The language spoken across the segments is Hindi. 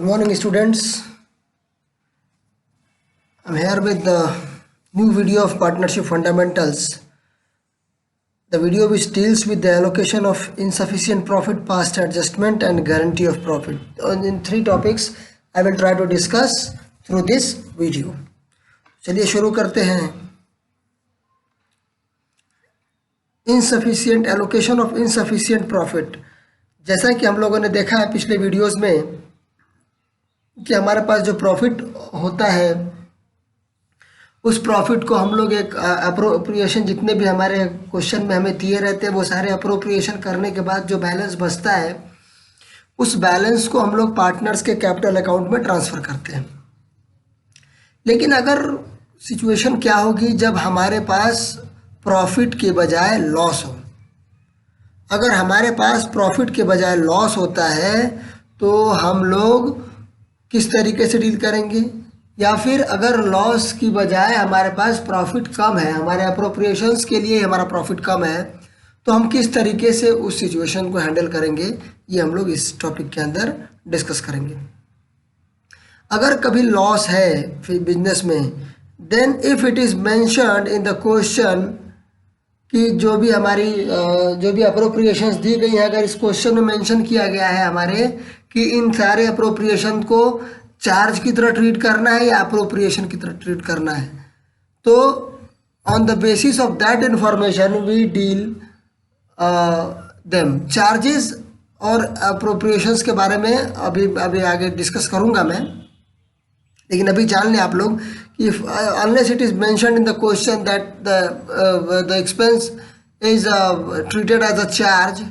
Good morning, students. I'm here with the new video of Partnership Fundamentals. The video which deals with the allocation of insufficient profit, past adjustment, and guarantee of profit. In three topics, I will try to discuss through this video. चलिए शुरू करते हैं. Insufficient allocation of insufficient profit. जैसा कि हम लोगों ने देखा है पिछले वीडियोस में कि हमारे पास जो प्रॉफिट होता है उस प्रॉफिट को हम लोग एक अप्रोप्रिएशन, जितने भी हमारे क्वेश्चन में हमें दिए रहते हैं वो सारे अप्रोप्रिएशन करने के बाद जो बैलेंस बचता है उस बैलेंस को हम लोग पार्टनर्स के कैपिटल अकाउंट में ट्रांसफ़र करते हैं. लेकिन अगर सिचुएशन क्या होगी जब हमारे पास प्रॉफिट के बजाय लॉस हो. अगर हमारे पास प्रॉफिट के बजाय लॉस होता है तो हम लोग किस तरीके से डील करेंगे, या फिर अगर लॉस की बजाय हमारे पास प्रॉफिट कम है, हमारे अप्रोप्रिएशंस के लिए हमारा प्रॉफिट कम है, तो हम किस तरीके से उस सिचुएशन को हैंडल करेंगे, ये हम लोग इस टॉपिक के अंदर डिस्कस करेंगे. अगर कभी लॉस है फिर बिजनेस में, then if it is mentioned in the question कि जो भी हमारी जो भी अप्रोप्रिएशंस दी गई है, अगर इस क्वेश्चन में मेंशन किया गया है हमारे कि इन सारे अप्रोप्रिएशन को चार्ज की तरह ट्रीट करना है या अप्रोप्रिएशन की तरह ट्रीट करना है, तो on the basis of that information we deal them. Charges और अप्रोप्रिएशंस के बारे में अभी आगे डिस्कस करूंगा मैं, लेकिन अभी जान लें आप लोग कि unless it is mentioned in the question that the expense is treated as a charge,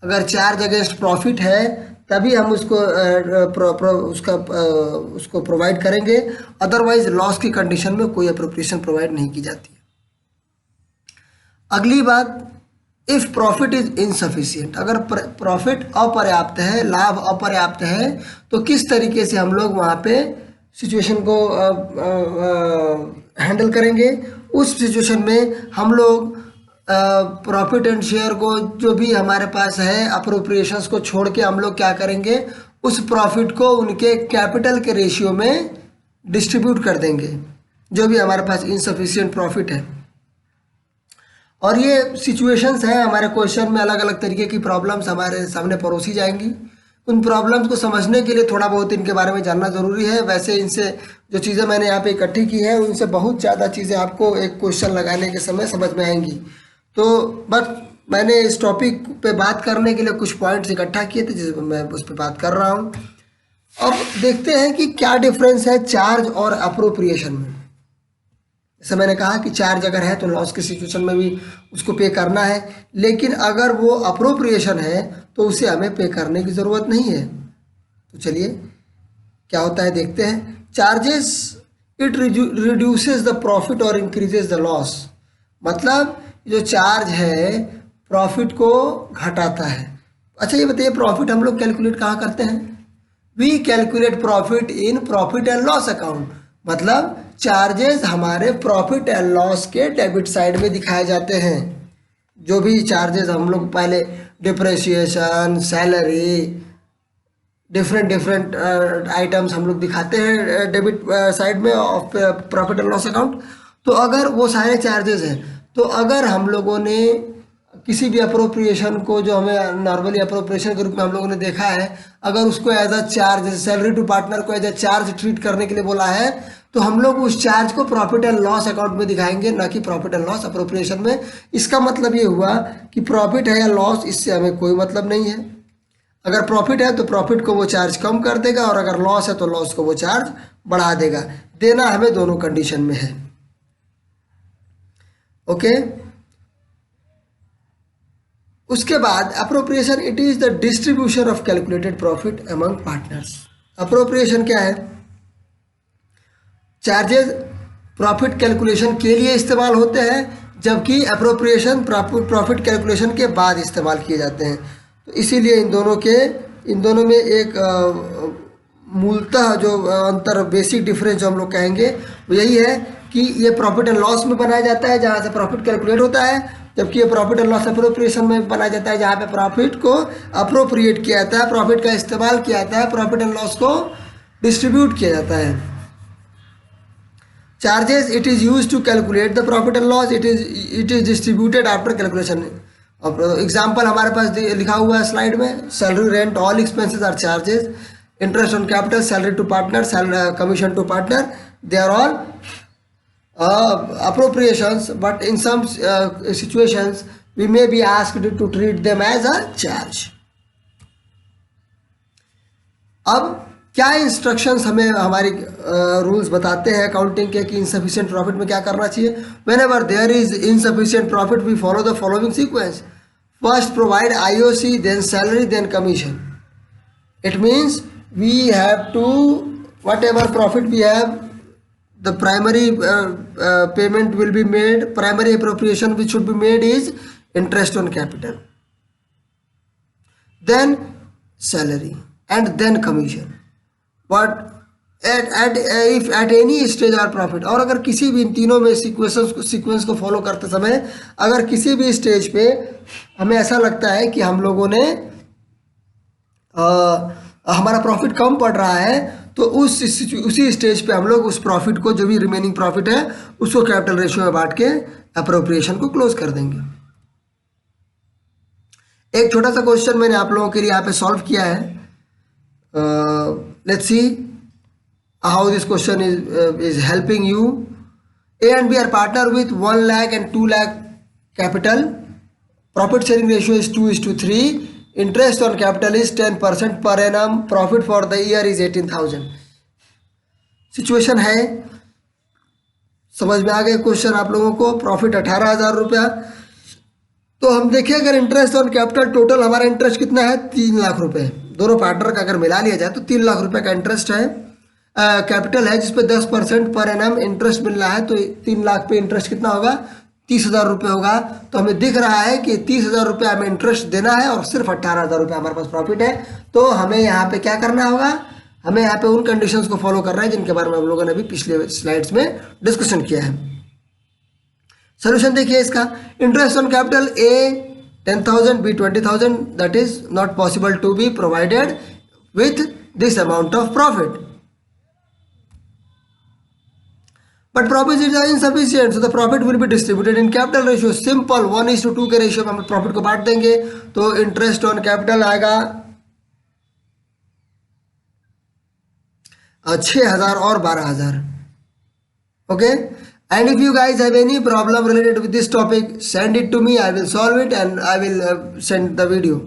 अगर चार्ज अगेंस्ट प्रॉफिट है तभी हम उसको उसको प्रोवाइड करेंगे. अदरवाइज लॉस की कंडीशन में कोई अप्रोप्रिएशन प्रोवाइड नहीं की जाती है. अगली बात, इफ़ प्रॉफिट इज इनसफिशिएंट, अगर प्रॉफिट अपर्याप्त है, लाभ अपर्याप्त है, तो किस तरीके से हम लोग वहाँ पे सिचुएशन को हैंडल करेंगे. उस सिचुएशन में हम लोग प्रॉफिट एंड शेयर को जो भी हमारे पास है अप्रोप्रिएशंस को छोड़ के हम लोग क्या करेंगे, उस प्रॉफिट को उनके कैपिटल के रेशियो में डिस्ट्रीब्यूट कर देंगे जो भी हमारे पास इनसफिशिएंट प्रॉफिट है. और ये सिचुएशंस हैं हमारे क्वेश्चन में, अलग अलग तरीके की प्रॉब्लम्स हमारे सामने परोसी जाएंगी. उन प्रॉब्लम्स को समझने के लिए थोड़ा बहुत इनके बारे में जानना ज़रूरी है. वैसे इनसे जो चीज़ें मैंने यहाँ पे इकट्ठी की है उनसे बहुत ज़्यादा चीज़ें आपको एक क्वेश्चन लगाने के समय समझ में आएंगी. तो बस मैंने इस टॉपिक पे बात करने के लिए कुछ पॉइंट्स इकट्ठा किए थे जिस मैं उस पर बात कर रहा हूँ. अब देखते हैं कि क्या डिफरेंस है चार्ज और अप्रोप्रिएशन में. जैसे मैंने कहा कि चार्ज अगर है तो लॉस की सिचुएशन में भी उसको पे करना है, लेकिन अगर वो अप्रोप्रिएशन है तो उसे हमें पे करने की ज़रूरत नहीं है. तो चलिए क्या होता है देखते हैं. Charges it reduces the profit और इंक्रीजेस द लॉस. मतलब जो चार्ज है प्रॉफिट को घटाता है. अच्छा ये बताइए, प्रॉफिट हम लोग कैलकुलेट कहाँ करते हैं? We calculate profit in profit and loss account. मतलब चार्जेस हमारे प्रॉफिट एंड लॉस के डेबिट साइड में दिखाए जाते हैं. जो भी चार्जेस हम लोग पहले डिप्रेशिएशन, सैलरी, डिफरेंट आइटम्स हम लोग दिखाते हैं डेबिट साइड में of profit and loss account. तो अगर वो सारे चार्जेस हैं, तो अगर हम लोगों ने किसी भी अप्रोप्रिएशन को जो हमें नॉर्मली अप्रोप्रिएशन के रूप में हम लोगों ने देखा है, अगर उसको as a charge, salary to partner को एज अ चार्ज ट्रीट करने के लिए बोला है, तो हम लोग उस चार्ज को प्रॉफिट एंड लॉस अकाउंट में दिखाएंगे, ना कि प्रॉफिट एंड लॉस अप्रोप्रिएशन में. इसका मतलब ये हुआ कि प्रॉफिट है या लॉस, इससे हमें कोई मतलब नहीं है. अगर प्रॉफिट है तो प्रॉफिट को वो चार्ज कम कर देगा, और अगर लॉस है तो लॉस को वो चार्ज बढ़ा देगा. देना हमें दोनों कंडीशन में है. ओके. उसके बाद appropriation, it is the distribution of calculated profit among partners. Appropriation क्या है? चार्जेस प्रॉफिट कैलकुलेशन के लिए इस्तेमाल होते हैं, जबकि अप्रोप्रिएशन प्रॉफिट कैलकुलेशन के बाद इस्तेमाल किए जाते हैं. तो इसीलिए इन दोनों में एक मूलतः जो अंतर, बेसिक डिफरेंस जो हम लोग कहेंगे वो यही है कि ये प्रॉफिट एंड लॉस में बनाया जाता है जहाँ से प्रॉफिट कैलकुलेट होता है, जबकि ये प्रॉफिट एंड लॉस अप्रोप्रिएशन में बनाया जाता है जहाँ पे प्रॉफिट को अप्रोप्रिएट किया जाता है, प्रॉफिट का इस्तेमाल किया जाता है प्रॉफिट एंड लॉस को डिस्ट्रीब्यूट किया जाता है। Charges it is use to calculate the profit and loss, it is distributed after calculation. अब एग्जाम्पल हमारे पास लिखा हुआ है स्लाइड में, salary, rent, all expenses are charges, interest on capital, salary to partner, commission to partner, they are all appropriations, but in some situations we may be asked to treat them as a charge. अब क्या इंस्ट्रक्शंस हमें हमारी रूल्स बताते हैं अकाउंटिंग के कि इनसफिशिएंट प्रॉफिट में क्या करना चाहिए। Whenever there is insufficient profit we follow the following sequence, first provide IOC, then salary, then commission. It means we have to, whatever profit we have, the primary payment will be made, primary appropriation which should be made is interest on capital, then salary, and then commission. But if at any stage our profit, और अगर किसी भी इन तीनों में सीक्वेंस को फॉलो करते समय अगर किसी भी स्टेज पे हमें ऐसा लगता है कि हम लोगों ने हमारा प्रॉफिट कम पड़ रहा है, तो उसी स्टेज पे हम लोग उस प्रॉफिट को, जो भी रिमेनिंग प्रॉफिट है, उसको कैपिटल रेशियो में बांट के अप्रोप्रिएशन को क्लोज कर देंगे। एक छोटा सा क्वेश्चन मैंने आप लोगों के लिए यहाँ पे सॉल्व किया है। Let's see how this question is helping you. A and B are partner with 1 lakh and 2 lakh capital, profit sharing ratio is 2:3, interest on capital is 10% per annum, profit for the year is 18,000। Situation है, समझ में आ गया क्वेश्चन आप लोगों को। प्रॉफिट 18,000 रुपया, तो हम देखें अगर इंटरेस्ट ऑन कैपिटल, टोटल हमारा इंटरेस्ट कितना है, 3 लाख रुपए। दोनों पार्टनर का अगर मिला लिया जाए तो 3 लाख रुपए का इंटरेस्ट है, कैपिटल है जिसपे 10% पर एनम इंटरेस्ट मिल रहा है, तो 3 लाख पे इंटरेस्ट कितना होगा, 30,000 रुपये होगा। तो हमें दिख रहा है कि 30,000 रुपये हमें इंटरेस्ट देना है और सिर्फ 18,000 रुपये हमारे पास प्रॉफिट है। तो हमें यहाँ पे क्या करना होगा, हमें यहाँ पे उन कंडीशंस को फॉलो करना है जिनके बारे में हम लोगों ने अभी पिछले स्लाइड्स में डिस्कशन किया है। सोल्यूशन देखिए इसका, interest on capital A 10,000, B 20,000, that is not possible to be provided with this amount of profit, but profit is insufficient, so the profit will be distributed in capital ratio, simple 1:2 के रेशियो में हम प्रॉफिट को बांट देंगे। तो इंटरेस्ट ऑन कैपिटल आएगा 6,000 और 12,000। Okay, and if you guys have any problem related with this topic, send it to me, I will solve it and I will send the video.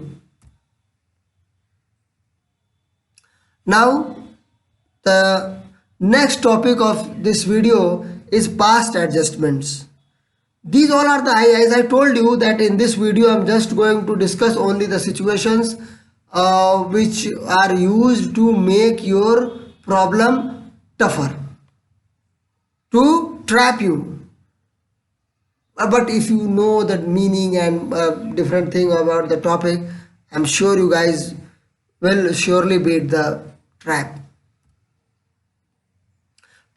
Now the next topic of this video is past adjustments. These all are the, as I told you that in this video I'm just going to discuss only the situations which are used to make your problem tougher, to trap you. But if you know the meaning and different thing about the topic, I'm sure you guys will surely beat the trap.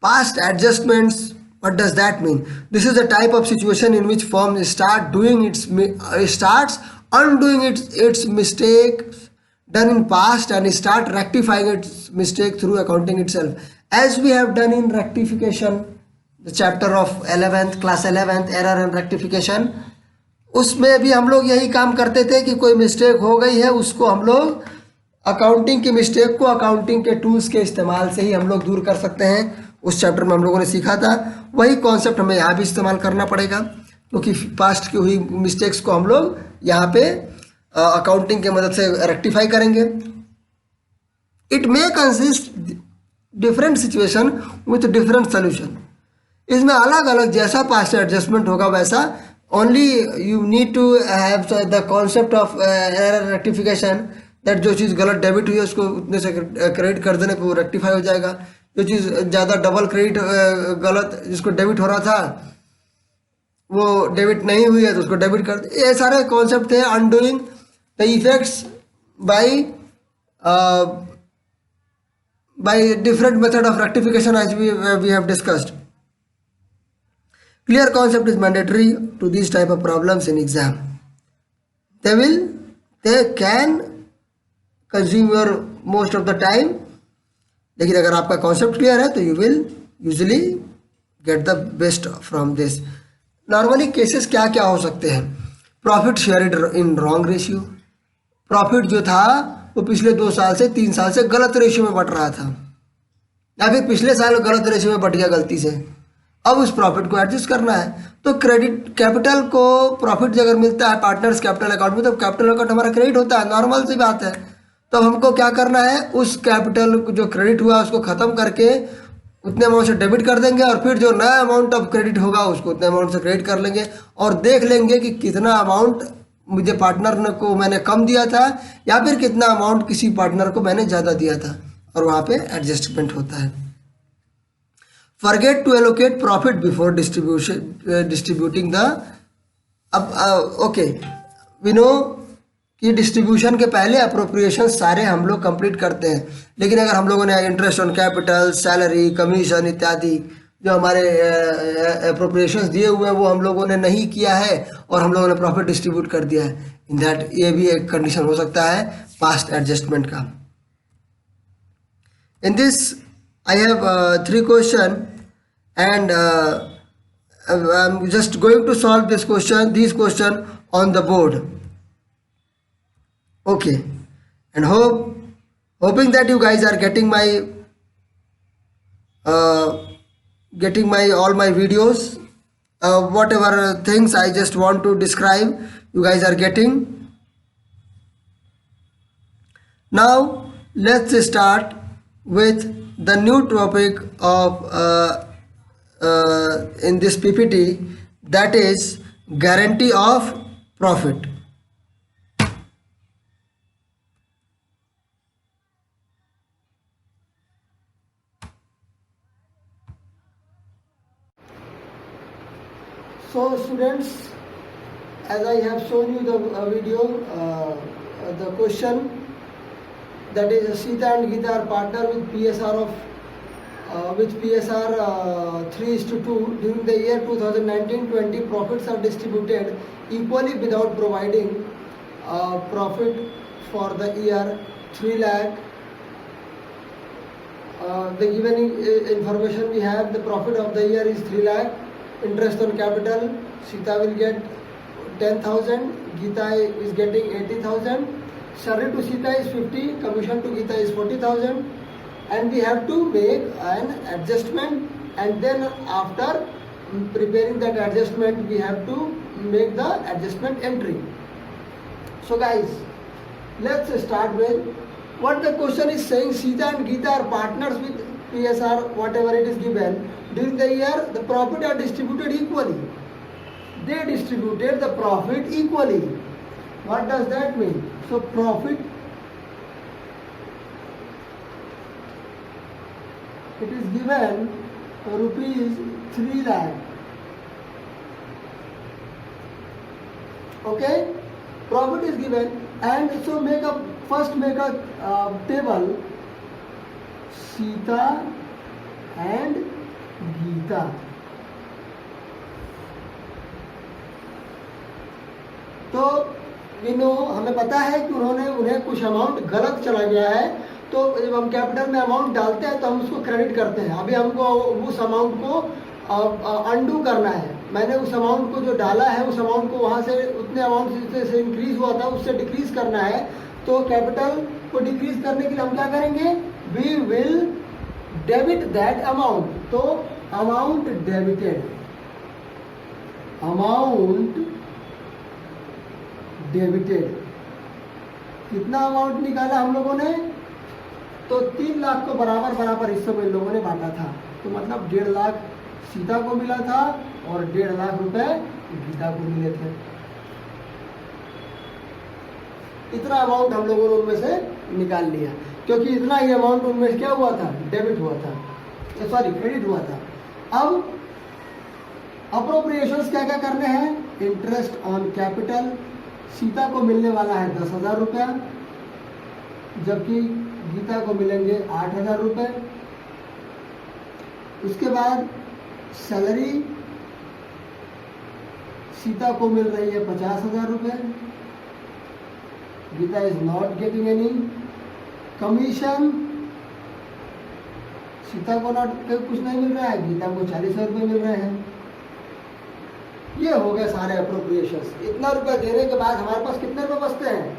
Past adjustments, what does that mean? This is a type of situation in which firm starts undoing its mistakes done in past and start rectifying its mistake through accounting itself, as we have done in rectification, the chapter of 11th class 11th, error and rectification। उसमें भी हम लोग यही काम करते थे कि कोई मिस्टेक हो गई है, उसको हम लोग अकाउंटिंग की मिस्टेक को अकाउंटिंग के टूल्स के इस्तेमाल से ही हम लोग दूर कर सकते हैं। उस चैप्टर में हम लोगों ने सीखा था, वही कॉन्सेप्ट हमें यहाँ भी इस्तेमाल करना पड़ेगा, क्योंकि पास्ट की हुई मिस्टेक्स को हम लोग यहाँ पे अकाउंटिंग की मदद से रेक्टिफाई करेंगे। It may consist different situation with different solution. इसमें अलग अलग जैसा पास्ट एडजस्टमेंट होगा वैसा, only you need to have the concept of error rectification, that जो चीज़ गलत डेबिट हुई है उसको उतने से क्रेडिट कर देने पर वो रेक्टिफाई हो जाएगा। जो चीज़ ज़्यादा डबल क्रेडिट गलत जिसको डेबिट हो रहा था वो डेबिट नहीं हुई है तो उसको डेबिट कर, ये सारे कॉन्सेप्ट थे। Undoing the effects by different method of rectification as we have discussed. Clear concept is mandatory to these type of problems in exam. They can consume your most of the time, लेकिन अगर आपका कॉन्सेप्ट क्लियर है तो you will usually get the best from this. Normally cases क्या क्या हो सकते हैं? Profit share in wrong ratio, profit जो था वो पिछले 2 साल से 3 साल से गलत रेशियो में बट रहा था, या फिर पिछले साल गलत रेशियो में बट गया गलती से, अब उस प्रॉफिट को एडजस्ट करना है। तो क्रेडिट कैपिटल को प्रॉफिट अगर मिलता है पार्टनर्स कैपिटल अकाउंट में, तो कैपिटल अकाउंट हमारा क्रेडिट होता है, नॉर्मल सी बात है। तो अब हमको क्या करना है, उस कैपिटल जो क्रेडिट हुआ उसको ख़त्म करके उतने अमाउंट से डेबिट कर देंगे, और फिर जो नया अमाउंट ऑफ क्रेडिट होगा उसको उतने अमाउंट से क्रेडिट कर लेंगे, और देख लेंगे कि कितना अमाउंट मुझे पार्टनर को मैंने कम दिया था या फिर कितना अमाउंट किसी पार्टनर को मैंने ज़्यादा दिया था, और वहाँ पे एडजस्टमेंट होता है। Forget to allocate profit before distributing the, अब ओके वी नो कि डिस्ट्रीब्यूशन के पहले अप्रोप्रिएशन सारे हम लोग कंप्लीट करते हैं, लेकिन अगर हम लोगों ने interest on capital, salary, commission इत्यादि जो हमारे अप्रोप्रिएशंस दिए हुए हैं वो हम लोगों ने नहीं किया है और हम लोगों ने प्रॉफिट डिस्ट्रीब्यूट कर दिया है, इन दैट ये भी एक कंडीशन हो सकता है पास्ट एडजस्टमेंट का। In this I have 3 question and I'm just going to solve these question on the board. Okay, and hoping that you guys are getting my all my videos, whatever things I just want to describe you guys are getting. Now let's start with the new topic of in this PPT, that is guarantee of profit. So students, as I have shown you the video, the question, that is Sita and Geeta are partner with PSR of with PSR 3:2. During the year 2019-20, profits are distributed equally without providing profit for the year 3 lakh. The given information we have, the profit of the year is 3 lakh. Interest on capital, Sita will get 10,000, Geeta is getting 80,000. Salary to Sita is 50, commission to Geeta is 40,000. And we have to make an adjustment, and then after preparing that adjustment we have to make the adjustment entry. So guys, let's start with what the question is saying. Sita and Geeta are partners with PSR, whatever it is given. During the year the profit are distributed equally. They distributed the profit equally. What does that mean? So profit, it is given rupees 3 lakh. Okay, profit is given, and so first make a table, Sita and Geeta. तो हमें पता है कि उन्हें कुछ अमाउंट गलत चला गया है, तो जब हम कैपिटल में अमाउंट डालते हैं तो हम उसको क्रेडिट करते हैं। अभी हमको उस अमाउंट को अंडू करना है। मैंने उस अमाउंट को जो डाला है उस अमाउंट को वहाँ से उतने अमाउंट से इंक्रीज हुआ था उससे डिक्रीज करना है। तो कैपिटल को डिक्रीज करने के लिए हम क्या करेंगे, we will debit that amount. तो अमाउंट डेबिटेड, कितना अमाउंट निकाला हम लोगों ने, तो 3 लाख को बराबर हिस्सों में इन लोगों ने बांटा था। तो मतलब 1.5 लाख सीता को मिला था और 1.5 लाख रुपए गीता को मिले थे। इतना अमाउंट हम लोगों ने उनमें से निकाल लिया, क्योंकि इतना ही अमाउंट उनमें से क्या हुआ था, डेबिट हुआ था, सॉरी क्रेडिट हुआ था। अब अप्रोप्रिएशंस क्या क्या करने हैं, इंटरेस्ट ऑन कैपिटल सीता को मिलने वाला है 10,000 रुपया, जबकि गीता को मिलेंगे 8,000 रुपये। उसके बाद सैलरी सीता को मिल रही है 50,000 रुपये, Gita is not getting any. Commission Sita को ना कुछ नहीं मिल रहा है, गीता को 40,000 रुपये मिल रहे हैं। ये हो गए सारे अप्रोप्रिएशंस। इतना रुपया देने के बाद हमारे पास कितने रुपये बचते हैं?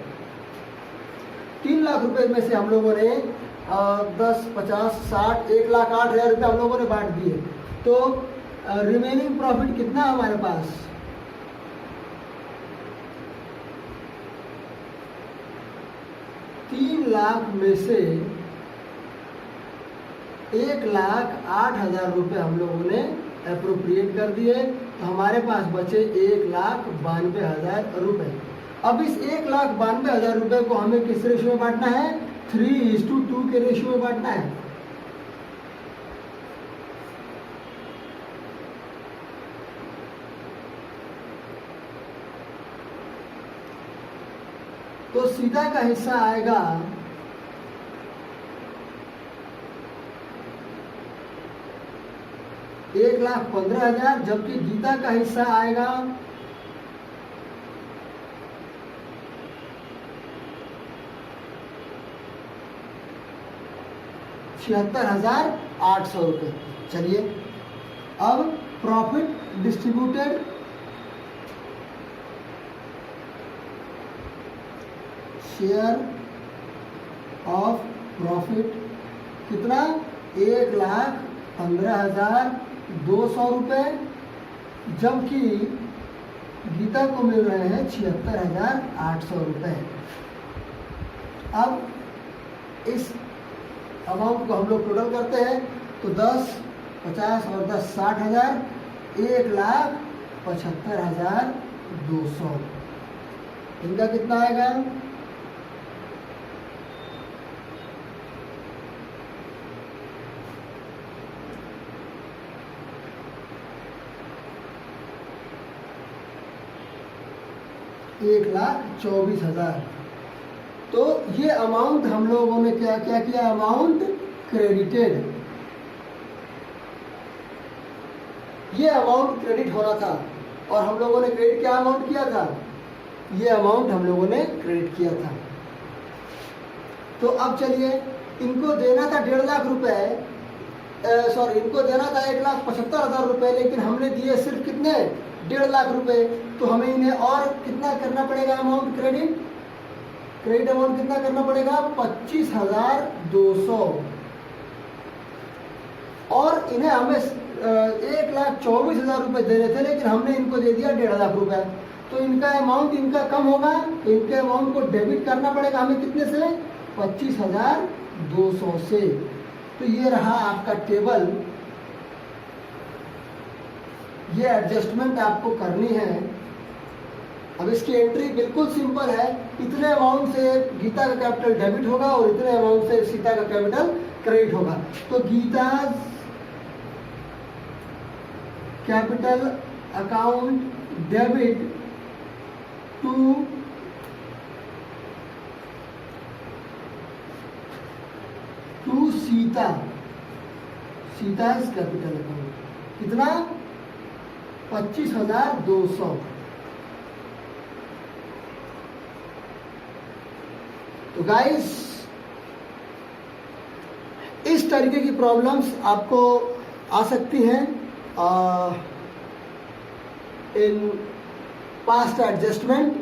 3 लाख रुपए में से हम लोगों ने 10, 50, 60, 1,08,000 रुपये हम लोगों ने बांट दिए। तो रिमेनिंग प्रॉफिट कितना है हमारे पास? 3 लाख में से 1,08,000 रुपये हम लोगों ने अप्रोप्रिएट कर दिए, तो हमारे पास बचे 1,92,000 रुपये। अब इस 1,92,000 रुपये को हमें किस रेशियो में बांटना है? 3:2 के रेशियो में बांटना है। तो सीता का हिस्सा आएगा 1,15,000, जबकि गीता का हिस्सा आएगा 76,800 रुपये। चलिए अब profit distributed share of profit कितना? 1,15,200 रुपये, जबकि गीता को मिल रहे हैं 76,800 रुपये। अब इस अमाउंट को हम लोग टोटल करते हैं तो 10, 50 और 10 60,000, 1,75,200। इनका कितना आएगा? एक 1,24,000। तो ये अमाउंट हम लोगों ने क्या क्या किया? Amount credited. ये अमाउंट क्रेडिट होना था और हम लोगों ने क्रेडिट क्या अमाउंट किया था? ये अमाउंट हम लोगों ने क्रेडिट किया था। तो अब चलिए, इनको देना था 1.5 लाख रुपए, सॉरी इनको देना था 1,75,000 रुपये, लेकिन हमने दिए सिर्फ कितने? 1.5 लाख रुपए। तो हमें इन्हें और कितना करना पड़ेगा अमाउंट क्रेडिट? क्रेडिट अमाउंट कितना करना पड़ेगा? 25,200। और इन्हें हमें 1,24,000 रुपये देने थे, लेकिन हमने इनको दे दिया 1.5 लाख रुपए। तो इनका अमाउंट इनका कम होगा, तो इनके अमाउंट को डेबिट करना पड़ेगा हमें कितने से? 25,200 से। तो ये रहा आपका टेबल। ये एडजस्टमेंट आपको करनी है। अब इसकी एंट्री बिल्कुल सिंपल है। इतने अमाउंट से गीता का कैपिटल डेबिट होगा और इतने अमाउंट से सीता का कैपिटल क्रेडिट होगा। तो Gita capital account debit to Sita, Sita is capital account कितना? 25,200। तो गाइस, इस तरीके की प्रॉब्लम्स आपको आ सकती हैं इन पास्ट एडजस्टमेंट।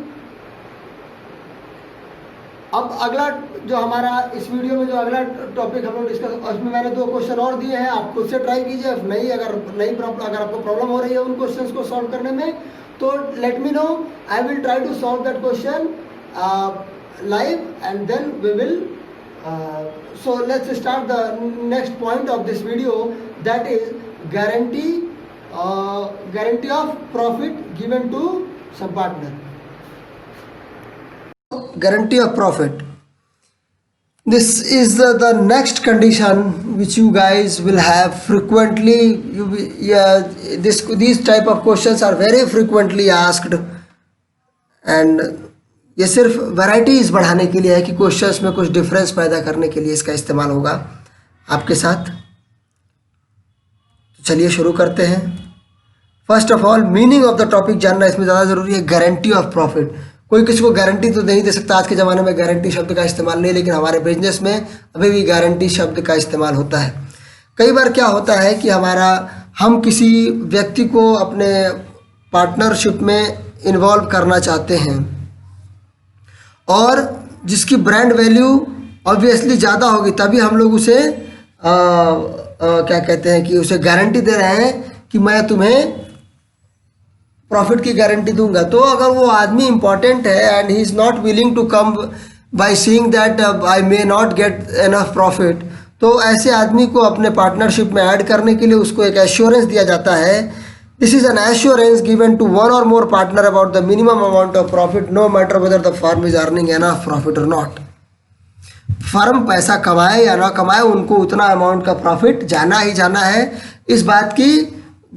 अब अगला जो हमारा इस वीडियो में जो अगला टॉपिक हम लोग डिस्कस, उसमें मैंने 2 क्वेश्चन और दिए हैं, आप खुद से ट्राई कीजिए। अगर आपको प्रॉब्लम हो रही है उन क्वेश्चंस को सॉल्व करने में, तो let me know, I will try to solve that question live, and then we will so let's start the next point of this video, that is guarantee of profit given to some partner. Guarantee of profit, this is the next condition which you guys will have frequently. These type of questions are very frequently asked, and ये सिर्फ वैराइटीज बढ़ाने के लिए है कि क्वेश्चंस में कुछ डिफरेंस पैदा करने के लिए इसका इस्तेमाल होगा आपके साथ। तो चलिए शुरू करते हैं। First of all, meaning of the topic जानना इसमें ज़्यादा ज़रूरी है। गारंटी ऑफ प्रॉफिट, कोई किसी को गारंटी तो नहीं दे सकता, आज के ज़माने में गारंटी शब्द का इस्तेमाल नहीं, लेकिन हमारे बिजनेस में अभी भी गारंटी शब्द का इस्तेमाल होता है। कई बार क्या होता है कि हम किसी व्यक्ति को अपने पार्टनरशिप में इन्वॉल्व करना चाहते हैं और जिसकी ब्रांड वैल्यू ऑब्वियसली ज़्यादा होगी, तभी हम लोग उसे क्या कहते हैं कि उसे गारंटी दे रहे हैं कि मैं तुम्हें प्रॉफिट की गारंटी दूंगा। तो अगर वो आदमी इम्पॉर्टेंट है and he is not willing to come by seeing that I may not get enough profit, तो ऐसे आदमी को अपने पार्टनरशिप में ऐड करने के लिए उसको एक एश्योरेंस दिया जाता है। This is an assurance given to one और more partner about the minimum amount of profit no matter whether the firm is earning enough profit और नॉट। फर्म पैसा कमाए या ना कमाए, उनको उतना अमाउंट का प्रॉफिट जाना ही जाना है। इस बात की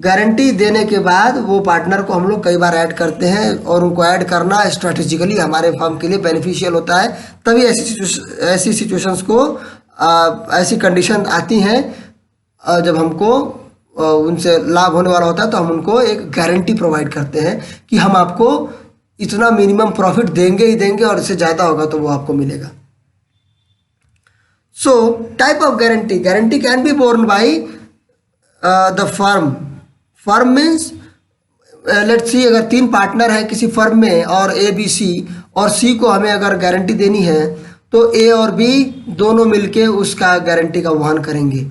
गारंटी देने के बाद वो पार्टनर को हम लोग कई बार ऐड करते हैं और उनको ऐड करना स्ट्रैटेजिकली हमारे फर्म के लिए बेनिफिशियल होता है। तभी ऐसी सिचुएशंस को ऐसी कंडीशन आती हैं जब हमको उनसे लाभ होने वाला होता है, तो हम उनको एक गारंटी प्रोवाइड करते हैं कि हम आपको इतना मिनिमम प्रॉफिट देंगे ही देंगे और इससे ज़्यादा होगा तो वो आपको मिलेगा। So type of guarantee can be borne by the firm means let's see, अगर 3 पार्टनर हैं किसी फर्म में और A B C और C को हमें अगर गारंटी देनी है तो A और B दोनों मिलके उसका गारंटी का वहन करेंगे।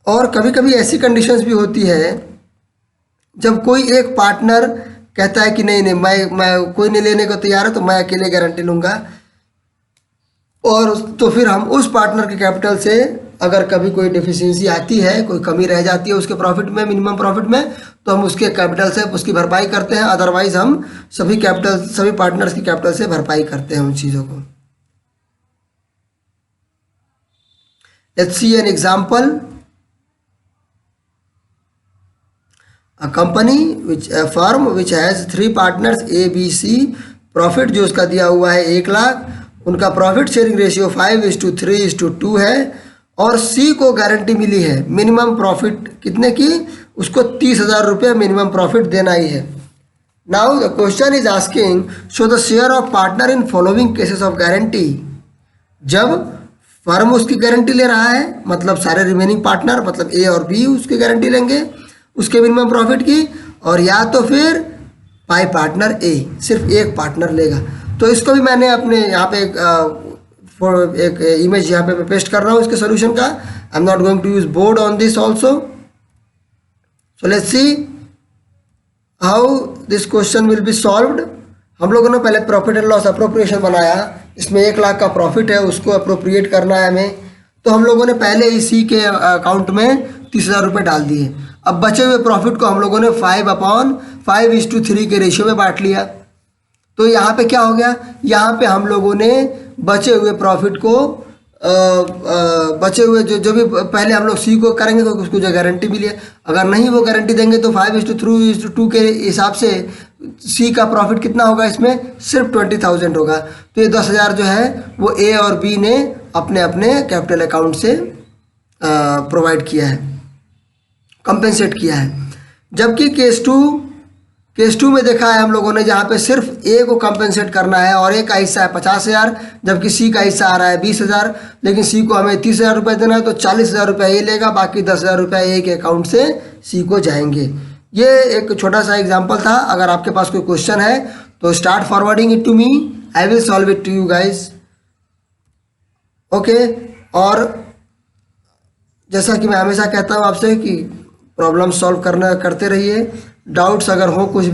और कभी कभी ऐसी कंडीशंस भी होती है जब कोई एक पार्टनर कहता है कि नहीं मैं कोई नहीं लेने को तैयार है तो मैं अकेले गारंटी लूँगा, और तो फिर हम उस पार्टनर के कैपिटल से अगर कभी कोई डिफिशियंसी आती है, कोई कमी रह जाती है उसके प्रॉफिट में, मिनिमम प्रॉफिट में, तो हम उसके कैपिटल से उसकी भरपाई करते हैं। अदरवाइज हम सभी पार्टनर्स की कैपिटल से भरपाई करते हैं उन चीज़ों को। Let's see an example. A company a firm which has 3 partners A B C, प्रॉफिट जो उसका दिया हुआ है 1 लाख, उनका प्रॉफिट शेयरिंग रेशियो 5:3:2 है और सी को गारंटी मिली है मिनिमम प्रॉफिट कितने की, उसको 30,000 रुपये मिनिमम प्रॉफिट देना ही है। Now the question is asking show the share of partner in following cases of guarantee. जब फर्म उसकी गारंटी ले रहा है, मतलब सारे रिमेनिंग पार्टनर मतलब ए और बी उसकी गारंटी लेंगे उसके मिनिमम प्रॉफिट की, और या तो फिर बाय पार्टनर ए सिर्फ एक पार्टनर लेगा। तो इसको भी मैंने अपने यहाँ पे एक इमेज यहाँ पे मैं पेस्ट कर रहा हूँ इसके सोल्यूशन का। I am not going to use board on this also. So let's see how this question will be solved. हम लोगों ने पहले प्रॉफिट एंड लॉस अप्रोप्रिएशन बनाया, इसमें 1 लाख का प्रॉफिट है उसको अप्रोप्रिएट करना है हमें, तो हम लोगों ने पहले ही सी के अकाउंट में 30,000 रुपये डाल दिए। अब बचे हुए प्रॉफिट को हम लोगों ने 5/5:3 के रेशियो में बांट लिया। तो यहाँ पे क्या हो गया, यहाँ पे हम लोगों ने बचे हुए प्रॉफिट को बचे हुए जो भी पहले हम लोग सी को करेंगे तो उसको जो गारंटी मिली है, अगर नहीं वो गारंटी देंगे तो 5:3:2 के हिसाब से सी का प्रॉफिट कितना होगा, इसमें सिर्फ 20,000 होगा। तो ये 10,000 जो है वो ए और बी ने अपने अपने कैपिटल अकाउंट से प्रोवाइड किया है, कंपेंसेट किया है। जबकि केस टू में देखा है हम लोगों ने जहाँ पे सिर्फ ए को कंपेंसेट करना है और ए का हिस्सा है 50,000, जबकि सी का हिस्सा आ रहा है 20,000, लेकिन सी को हमें 30,000 रुपये देना है तो 40,000 रुपये ए लेगा, बाकी 10,000 रुपये ए के अकाउंट से सी को जाएंगे। ये एक छोटा सा एग्जाम्पल था। अगर आपके पास कोई क्वेश्चन है तो start forwarding it to me, I will solve it to you guys. Okay, और जैसा कि मैं हमेशा कहता हूँ आपसे कि प्रॉब्लम सॉल्व करते रहिए, डाउट्स अगर हो कुछ